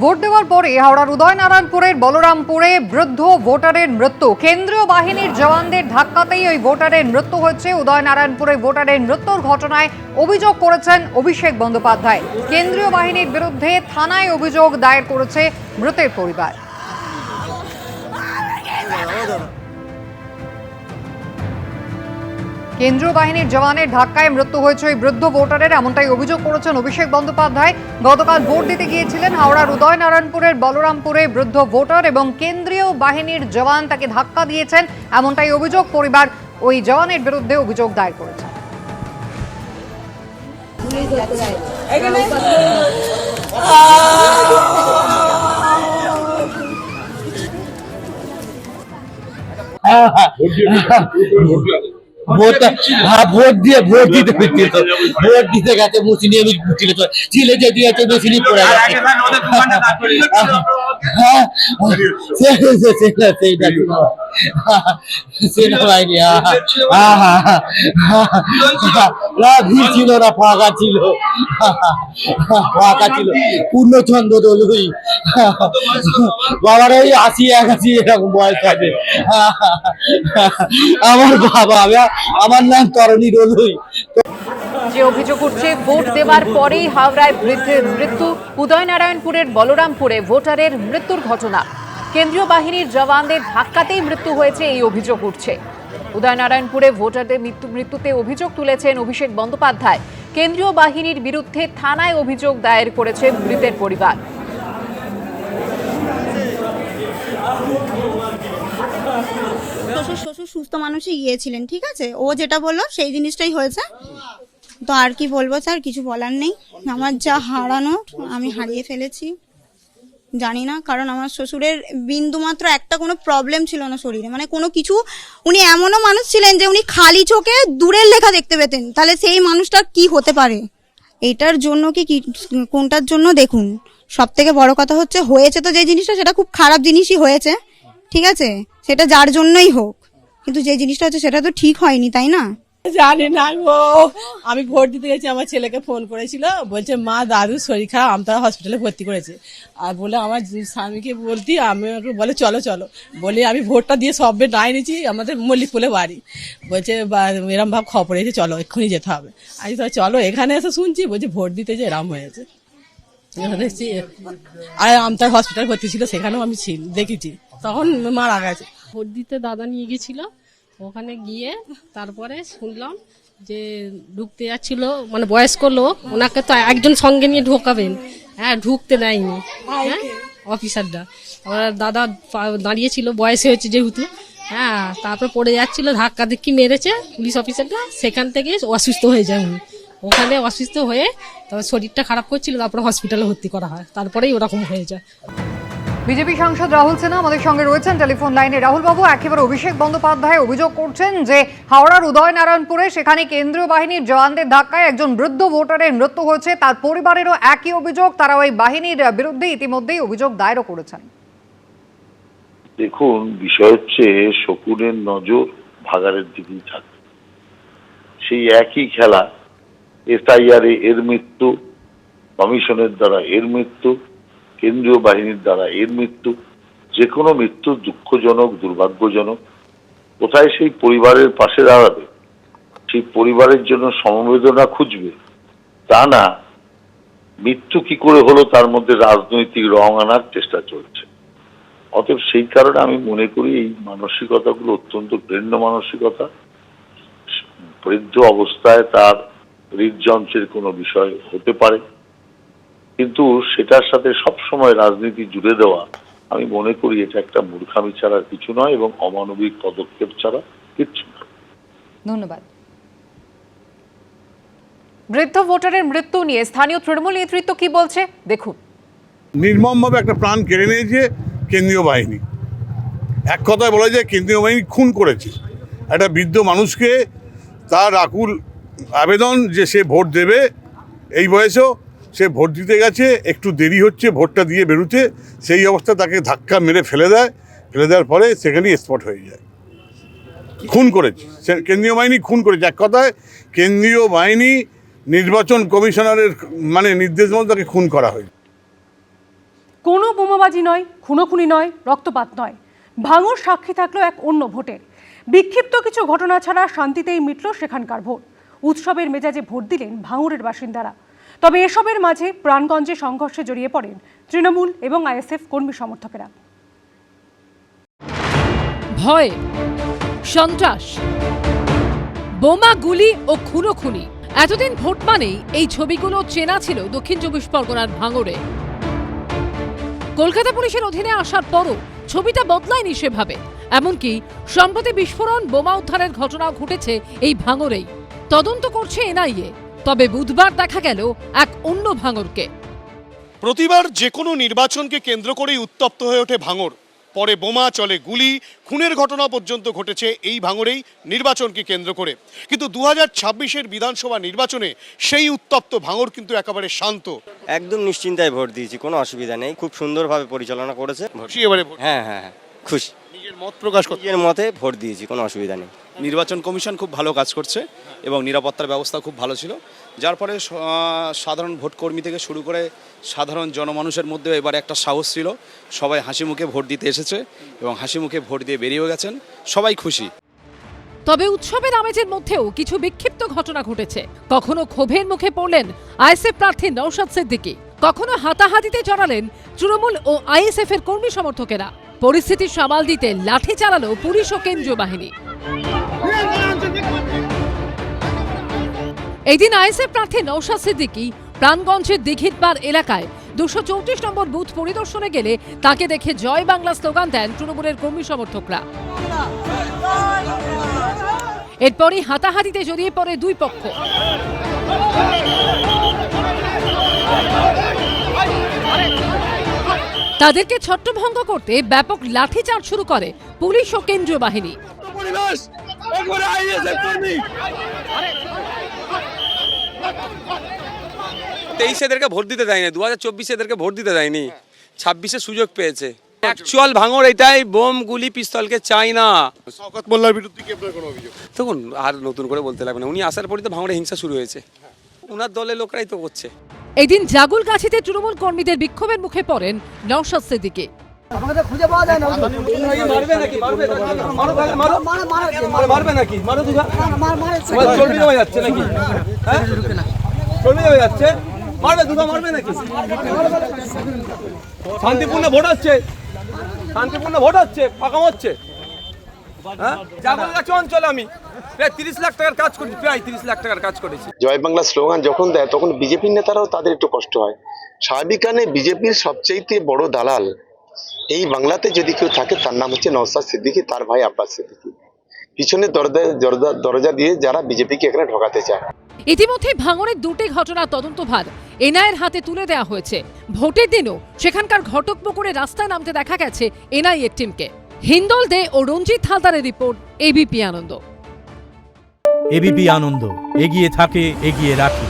Vote দেওয়ার পরে হাওড়ার উদয়নারায়ণপুরের বলরামপুরে বৃদ্ধ ভোটারের মৃত্যু। কেন্দ্রীয় বাহিনীর জওয়ানদের ধাক্কাতেই ওই ভোটারের মৃত্যু হয়েছে। উদয়নারায়ণপুরে ভোটারের মৃত্যুর ঘটনায় অভিযোগ করেছেন অভিষেক বন্দ্যোপাধ্যায়। কেন্দ্রীয় বাহিনীর বিরুদ্ধে থানায় অভিযোগ দায়ের করেছে মৃতের পরিবার। কেন্দ্রীয় বাহিনীর জওয়ানের ধাক্কায় মৃত্যু হয়েছে ওই বৃদ্ধ ভোটারের, এমনটাই অভিযোগ করেছেন অভিষেক বন্দ্যোপাধ্যায়। গতকাল ভোট দিতে গিয়েছিলেন হাওড়ার উদয়নারায়ণপুরের বলরামপুরে বৃদ্ধ ভোটার এবং কেন্দ্রীয় বাহিনীর জওয়ান তাকে ধাক্কা দিয়েছেন, এমনটাই অভিযোগ। পরিবার ওই জওয়ানের বিরুদ্ধে অভিযোগ দায়ের করেছে। ভোট দিতে গেছে মুসিনি আমি ছিলে যে দিয়েছে মেশিনি পড়ে গেছে। ভিড় ছিল না, ফাঁকা ছিল, পূর্ণচন্দ্র দলুই বাবার ওই ৮০-৮১ এরকম বয়স হবে। আমার বাবা, আমার নাম তরণী দলুই। যে অভিযোগ উঠছে ভোট দেওয়ার পরেই হাওড়ায় বৃদ্ধের মৃত্যু, উদয়নারায়ণপুরের বলরামপুরে ভোটারের মৃত্যুর ঘটনা। কেন্দ্রীয় বাহিনীর জওয়ানদের ধাক্কাতেই মৃত্যু হয়েছে, এই অভিযোগ উঠছে। উদয়নারায়ণপুরে ভোটারদের মৃত্যুতে অভিযোগ তুলেছেন অভিষেক বন্দ্যোপাধ্যায়। কেন্দ্রীয় বাহিনীর বিরুদ্ধে থানায় অভিযোগ দায়ের করেছে মৃতের পরিবার। শ্বশুর সুস্থ মানুষই গিয়েছিলেন, ঠিক আছে, ও যেটা বললো সেই জিনিসটাই হয়েছে। তো আর কি বলবো স্যার, কিছু বলার নেই। আমার যা হারানো আমি হারিয়ে ফেলেছি, জানি না, কারণ আমার শ্বশুরের বিন্দুমাত্র একটা কোনো প্রবলেম ছিল না শরীরে, মানে কোনো কিছু। উনি এমনও মানুষ ছিলেন যে উনি খালি চোখে দূরের লেখা দেখতে পেতেন, তাহলে সেই মানুষটা কি হতে পারে। এইটার জন্য কি কোনটার জন্য দেখুন, সব থেকে বড় কথা হচ্ছে হয়েছে তো যে জিনিসটা, সেটা খুব খারাপ জিনিসই হয়েছে, ঠিক আছে, সেটা যার জন্যই হোক, কিন্তু যে জিনিসটা হচ্ছে সেটা তো ঠিক হয়নি, তাই না? জানি না আমি ভোট দিতে গেছি, আমার ছেলেকে ফোন করেছিল, বলছে মা দাদু শরীর খারাপ, আমতারা হসপিটালে ভর্তি করেছে। আর বলে আমার স্বামীকে বলতি, আমি বলে চলো চলো, বলে আমি ভোটটা দিয়ে সবে নাই নিয়েছি, আমাদের মল্লিকপুরে বাড়ি। বলছে এরম ভাব খবর এসে চলো এক্ষুনি যেতে হবে। আমি তো চলো, এখানে এসে শুনছি বলছে ভোট দিতে যে এরম হয়েছে। আর আমতার হসপিটাল ভর্তি ছিল, সেখানেও আমি দেখেছি, তখন মারা গেছে। ভোট দিতে দাদা নিয়ে গেছিল, ওখানে গিয়ে তারপরে শুনলাম যে ঢুকতে যাচ্ছিল, মানে বয়স্ক লোক, ওনাকে তো একজন সঙ্গে নিয়ে ঢোকাবেন, হ্যাঁ ঢুকতে দেয়নি, হ্যাঁ অফিসাররা। ওরা দাদা দাঁড়িয়েছিল, বয়স হয়েছে যেহেতু, হ্যাঁ, তারপর পড়ে যাচ্ছিল, ধাক্কা ধাক্কি মেরেছে পুলিশ অফিসারটা, সেখান থেকে অসুস্থ হয়ে যায় উনি। ওখানে অসুস্থ হয়ে তারপর শরীরটা খারাপ করছিল, তারপরে হসপিটালে ভর্তি করা হয়, তারপরেই ওরকম হয়ে যায়। বিজেপি সাংসদ রাহুল সিনহা আমাদের সঙ্গে রয়েছেন টেলিফোন লাইনে। রাহুল বাবু, একেবারে অভিষেক বন্দ্যোপাধ্যায় অভিযোগ করছেন যে হাওড়ার উদয়নারায়ণপুরে সেখানে কেন্দ্রীয় বাহিনীর জওয়ানদের ধাক্কায় একজন বৃদ্ধ ভোটারের মৃত্যু হয়েছে, তার পরিবারেরও একই অভিযোগ, তারা ওই বাহিনীর বিরুদ্ধে ইতিমধ্যেই অভিযোগ দায়েরও করেছেন। দেখুন, বিষয় হচ্ছে শকুনের নজর ভাগাড়ের দিকেই থাকে। সেই একই খেলা, এসআইআর এর মৃত্যু, কমিশনের দ্বারা এর মৃত্যু, কেন্দ্রীয় বাহিনীর দ্বারা এর মৃত্যু, যে কোনো মৃত্যু দুঃখজনক, দুর্ভাগ্যজনক। কোথায় সেই পরিবারের পাশে দাঁড়াবে, সেই পরিবারের জন্য সমবেদনা খুঁজবে, তা না মৃত্যু কি করে হলো তার মধ্যে রাজনৈতিক রং আনার চেষ্টা চলছে। অতএব সেই কারণে আমি মনে করি এই মানসিকতাগুলো অত্যন্ত ঘৃণ্য মানসিকতা। বৃদ্ধ অবস্থায় তার হৃদযন্ত্রের কোনো বিষয় হতে পারে, কিন্তু সেটার সাথে সবসময় রাজনীতি জুড়ে দেওয়া, আমি মনে করি এটা একটা মূর্খামি ছাড়া কিছু নয় এবং অমানবিক পদক্ষেপ ছাড়া কিচ্ছু নয়। ধন্যবাদ। বৃদ্ধ ভোটারের মৃত্যু নিয়ে স্থানীয় তৃণমূল নেতৃত্ব কি বলছে দেখুন। নির্মমভাবে একটা প্রাণ কেড়ে নিয়েছে কেন্দ্রীয় বাহিনী। এক কথায় বলা যায় কেন্দ্রীয় বাহিনী খুন করেছে একটা বৃদ্ধ মানুষকে। তার আকুল আবেদন যে সে ভোট দেবে, এই বয়সেও সে ভোট দিতে গেছে, একটু দেরি হচ্ছে ভোটটা দিয়ে বেরোতে, সেই অবস্থা তাকে ধাক্কা মেরে ফেলে দেওয়ার পরে সেখানেই স্পট হয়ে যায়। খুন করেছে, কেন্দ্রীয় বাহিনী খুন করেছে। এক কথায় কেন্দ্রীয় বাহিনী নির্বাচন কমিশনারের মানে নির্দেশ মতো তাকে খুন করা হয়েছে। বোমাবাজি নয়, খুনোখুনি নয়, রক্তপাত নয়, ভাঙর সাক্ষী থাকলো এক অন্য ভোটের। বিক্ষিপ্ত কিছু ঘটনা ছাড়া শান্তিতেই মিটল সেখানকার ভোট। উৎসবের মেজাজে ভোট দিলেন ভাঙড়ের বাসিন্দারা। তবে এসবের মাঝে প্রাণগঞ্জে সংঘর্ষে জড়িয়ে পড়েন তৃণমূল এবং আইএসএফ কর্মী সমর্থকেরা। ভয়, সন্ত্রাস, বোমা, গুলি ও খুনোখুনি। এতদিন ভোট মানেই এই ছবিগুলো চেনা ছিল দক্ষিণ চব্বিশ পরগনার ভাঙড়ে। কলকাতা পুলিশের অধীনে আসার পরও ছবিটা বদলায়নি সেভাবে। এমনকি সম্প্রতি বিস্ফোরণ, বোমা উদ্ধারের ঘটনাও ঘটেছে এই ভাঙড়েই। তদন্ত করছে এনআইএ। তবে বুধবার দেখা গেল এক অন্য ভাঙড়কে। প্রতিবার যে কোনো নির্বাচনকে কেন্দ্র করেই উত্তপ্ত হয়ে ওঠে ভাঙড়। পরে বোমা, চলে গুলি, খুনের ঘটনা পর্যন্ত ঘটেছে এই ভাঙড়েই নির্বাচনকে কেন্দ্র করে। কিন্তু 2026-এর বিধানসভা নির্বাচনে সেই উত্তপ্ত ভাঙড় কিন্তু একেবারে শান্ত। একদম নিশ্চিন্তায় ভোট দিয়েছি, কোনো অসুবিধা নেই, খুব সুন্দরভাবে পরিচালনা করেছে। খুশি এবারে ভোট? হ্যাঁ হ্যাঁ হ্যাঁ, খুশি। নিজের মত প্রকাশ করতে নিজের মতে ভোট দিয়েছি, কোনো অসুবিধা নেই। নির্বাচন কমিশন খুব ভালো কাজ করছে এবং নিরাপত্তার ব্যবস্থা খুব ভালো ছিল, যার ফলে সাধারণ ভোট কর্মী থেকে শুরু করে সাধারণ জনমানুষের মধ্যে এবার একটা সাহস ছিল। সবাই হাসি মুখে ভোট দিতে এসেছে এবং হাসি মুখে ভোট দিয়ে বেরিয়েও গেছেন, সবাই খুশি। তবে উৎসবের আমেজের মধ্যেও কিছু বিক্ষিপ্ত ঘটনা ঘটেছে। কখনো ক্ষোভের মুখে পড়লেন আইএসএফ প্রার্থী নওশাদ সিদ্দিকী, কখনো হাতাহাতিতে জড়ালেন তৃণমূল ও আইএসএফ এর কর্মী সমর্থকেরা। পরিস্থিতি সামাল দিতে লাঠি চালালো পুলিশ ও কেন্দ্রীয় বাহিনী। এদিন আইএসএফ প্রার্থী নওশাদ সিদ্দিকী প্রাণগঞ্জের দিঘির পাড় এলাকায় 234 নম্বর বুথ পরিদর্শনে গেলে তাকে দেখে জয় বাংলা স্লোগান দেন তৃণমূলের কর্মী সমর্থকরা। এরপরই হাতাহাতিতে জড়িয়ে পড়ে দুই পক্ষ। তাদেরকে ছত্রভঙ্গ করতে ব্যাপক লাঠিচার্জ শুরু করে পুলিশ ও কেন্দ্রীয় বাহিনী। 23 এদেরকে ভোট দিতে দেয়নি, 2024 এদেরকে ভোট দিতে দেয়নি, 26-এ সুযোগ পেয়েছে। অ্যাকচুয়াল ভাঙড় এটাই, বোম, গুলি, পিস্তলকে চাই না। শওকত মোল্লার বিরুদ্ধে কি আপনার কোনো অভিযোগ? তখন আর নতুন করে বলতে লাগবে না, উনি আসার পরই তো ভাঙড়ে হিংসা শুরু হয়েছে, ওনার দলের লোকরাই তো করছে। এদিন জাগুলগাছিতে তৃণমূল কর্মীদের বিক্ষোভের মুখে পড়েন নওশাদ সিদ্দিকী। শান্তিপূর্ণ ভোট হচ্ছে, শান্তিপূর্ণ ভোট হচ্ছে, ফাঁকা হচ্ছে। জাগুলগাছি অঞ্চলে আমি প্রায় 30 লাখ টাকার কাজ করেছি, প্রায় 30 লাখ টাকার কাজ করেছি। জয় বাংলা স্লোগান যখন দেয় তখন বিজেপির নেতারাও তাদের একটু কষ্ট হয়। স্বাভাবিক কারণে বিজেপির সবচেয়ে বড় দালাল এই বাংলাতে যদি কেউ থাকে তার নাম হচ্ছে নওশাদ সিদ্দিকী, তার ভাই আব্বাস সিদ্দিকী। পিছনে দরজা দিয়ে যারা বিজেপিকে এখানে ঢোকাতে চায়। ইতিমধ্যে ভাঙড়ের দুটি ঘটনা তদন্তভার এনআইএর হাতে তুলে দেওয়া হয়েছে। ভোটের দিনও সেখানকার ঘটকপুকুরে রাস্তায় নামতে দেখা গেছে এনআইএর টিমকে। হিন্দল দে ও রঞ্জিত হালদারের রিপোর্ট, এবিপি আনন্দ। এবিপি আনন্দ, এগিয়ে থাকে, এগিয়ে রাখে।